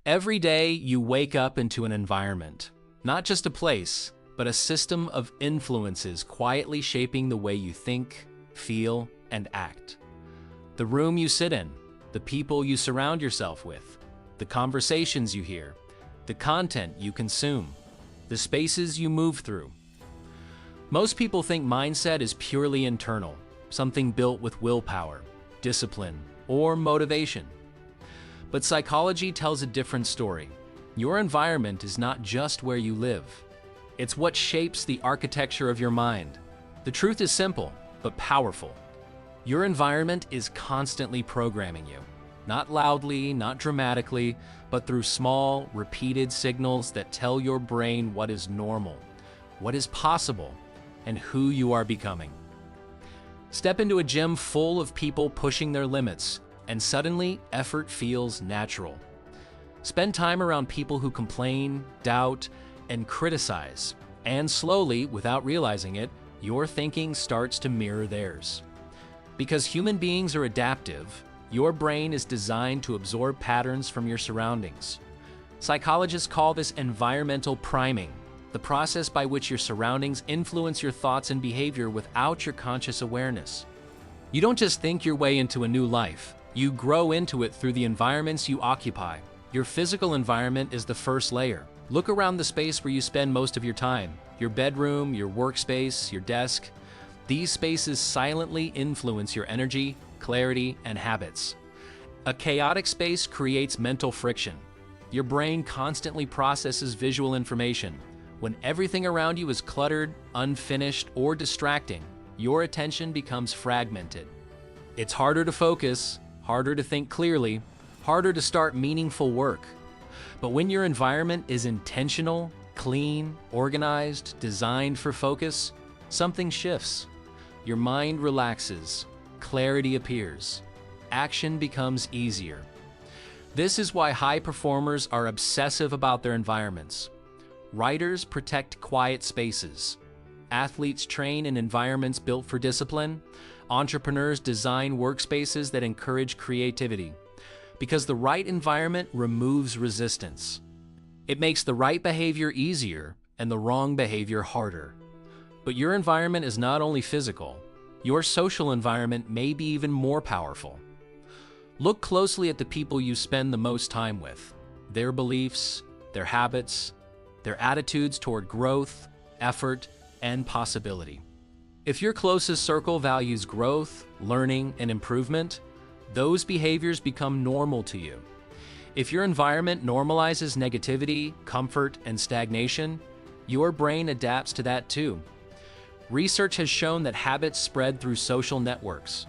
Every day you wake up into an environment, not just a place, but a system of influences quietly shaping the way you think, feel, and act. The room you sit in, the people you surround yourself with, the conversations you hear, the content you consume, the spaces you move through. Most people think mindset is purely internal, something built with willpower, discipline, or motivation. But psychology tells a different story. Your environment is not just where you live. It's what shapes the architecture of your mind. The truth is simple, but powerful. Your environment is constantly programming you. Not loudly, not dramatically, but through small, repeated signals that tell your brain what is normal, what is possible, and who you are becoming. Step into a gym full of people pushing their limits, and suddenly effort feels natural. Spend time around people who complain, doubt, and criticize, and slowly, without realizing it, your thinking starts to mirror theirs. Because human beings are adaptive, your brain is designed to absorb patterns from your surroundings. Psychologists call this environmental priming, the process by which your surroundings influence your thoughts and behavior without your conscious awareness. You don't just think your way into a new life. You grow into it through the environments you occupy. Your physical environment is the first layer. Look around the space where you spend most of your time. Your bedroom, your workspace, your desk. These spaces silently influence your energy, clarity, and habits. A chaotic space creates mental friction. Your brain constantly processes visual information. When everything around you is cluttered, unfinished, or distracting, your attention becomes fragmented. It's harder to focus, harder to think clearly, harder to start meaningful work. But when your environment is intentional, clean, organized, designed for focus, something shifts. Your mind relaxes, clarity appears, action becomes easier. This is why high performers are obsessive about their environments. Writers protect quiet spaces. Athletes train in environments built for discipline. Entrepreneurs design workspaces that encourage creativity. Because the right environment removes resistance. It makes the right behavior easier and the wrong behavior harder. But your environment is not only physical. Your social environment may be even more powerful. Look closely at the people you spend the most time with. Their beliefs, their habits, their attitudes toward growth, effort, and possibility. If your closest circle values growth, learning, and improvement, those behaviors become normal to you. If your environment normalizes negativity, comfort, and stagnation, your brain adapts to that too. Research has shown that habits spread through social networks.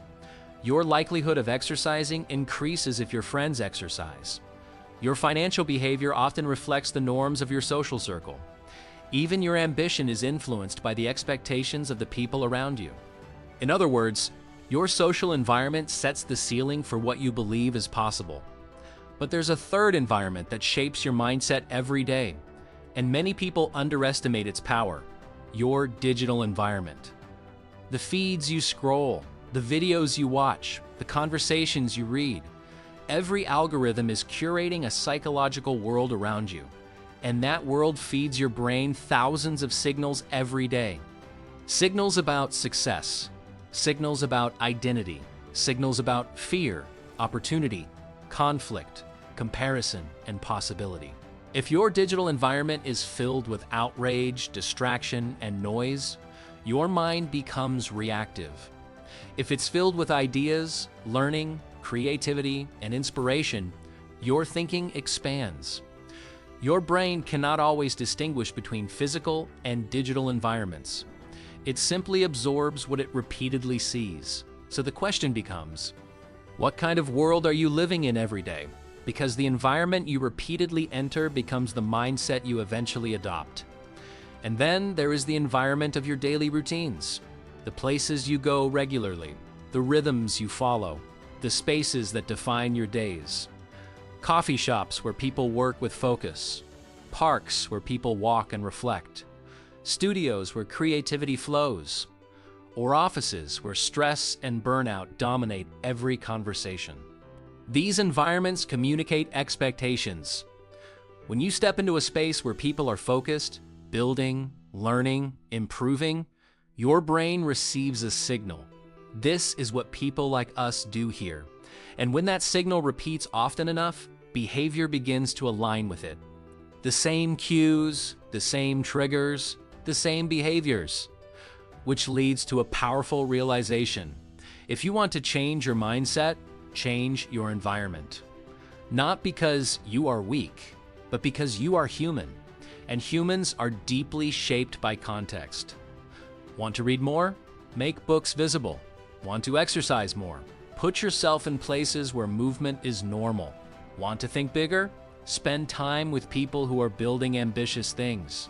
Your likelihood of exercising increases if your friends exercise. Your financial behavior often reflects the norms of your social circle. Even your ambition is influenced by the expectations of the people around you. In other words, your social environment sets the ceiling for what you believe is possible. But there's a third environment that shapes your mindset every day, and many people underestimate its power: your digital environment. The feeds you scroll, the videos you watch, the conversations you read. Every algorithm is curating a psychological world around you, and that world feeds your brain thousands of signals every day. Signals about success, signals about identity, signals about fear, opportunity, conflict, comparison, and possibility. If your digital environment is filled with outrage, distraction, and noise, your mind becomes reactive. If it's filled with ideas, learning, creativity, and inspiration, your thinking expands. Your brain cannot always distinguish between physical and digital environments. It simply absorbs what it repeatedly sees. So the question becomes, what kind of world are you living in every day? Because the environment you repeatedly enter becomes the mindset you eventually adopt. And then there is the environment of your daily routines, the places you go regularly, the rhythms you follow, the spaces that define your days. Coffee shops where people work with focus, parks where people walk and reflect, studios where creativity flows, or offices where stress and burnout dominate every conversation. These environments communicate expectations. When you step into a space where people are focused, building, learning, improving, your brain receives a signal. This is what people like us do here. And when that signal repeats often enough, behavior begins to align with it. The same cues, the same triggers, the same behaviors, which leads to a powerful realization. If you want to change your mindset, change your environment. Not because you are weak, but because you are human, and humans are deeply shaped by context. Want to read more? Make books visible. Want to exercise more? Put yourself in places where movement is normal. Want to think bigger? Spend time with people who are building ambitious things.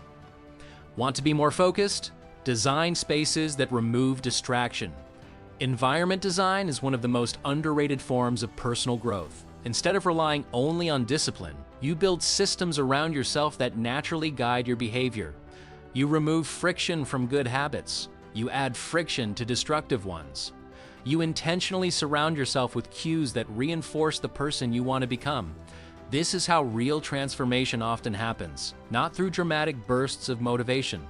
Want to be more focused? Design spaces that remove distraction. Environment design is one of the most underrated forms of personal growth. Instead of relying only on discipline, you build systems around yourself that naturally guide your behavior. You remove friction from good habits. You add friction to destructive ones. You intentionally surround yourself with cues that reinforce the person you want to become. This is how real transformation often happens, not through dramatic bursts of motivation,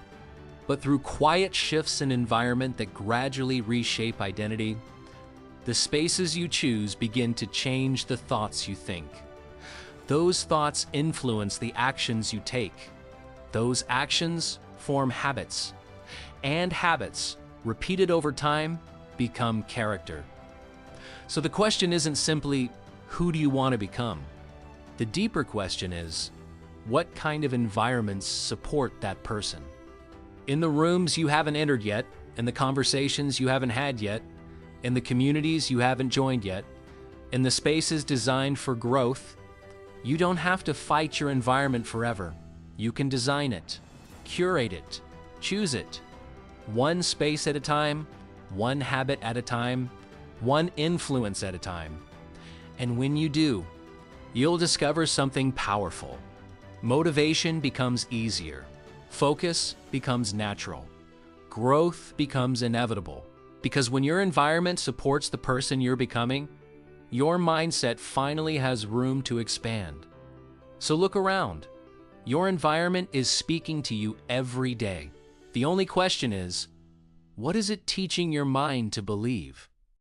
but through quiet shifts in environment that gradually reshape identity. The spaces you choose begin to change the thoughts you think. Those thoughts influence the actions you take. Those actions form habits, and habits, repeated over time, become character. So the question isn't simply, who do you want to become? The deeper question is, what kind of environments support that person? In the rooms you haven't entered yet, in the conversations you haven't had yet, in the communities you haven't joined yet, in the spaces designed for growth, you don't have to fight your environment forever. You can design it, curate it, choose it, one space at a time, one habit at a time, one influence at a time. And when you do, you'll discover something powerful. Motivation becomes easier. Focus becomes natural. Growth becomes inevitable. Because when your environment supports the person you're becoming, your mindset finally has room to expand. So look around. Your environment is speaking to you every day. The only question is, what is it teaching your mind to believe?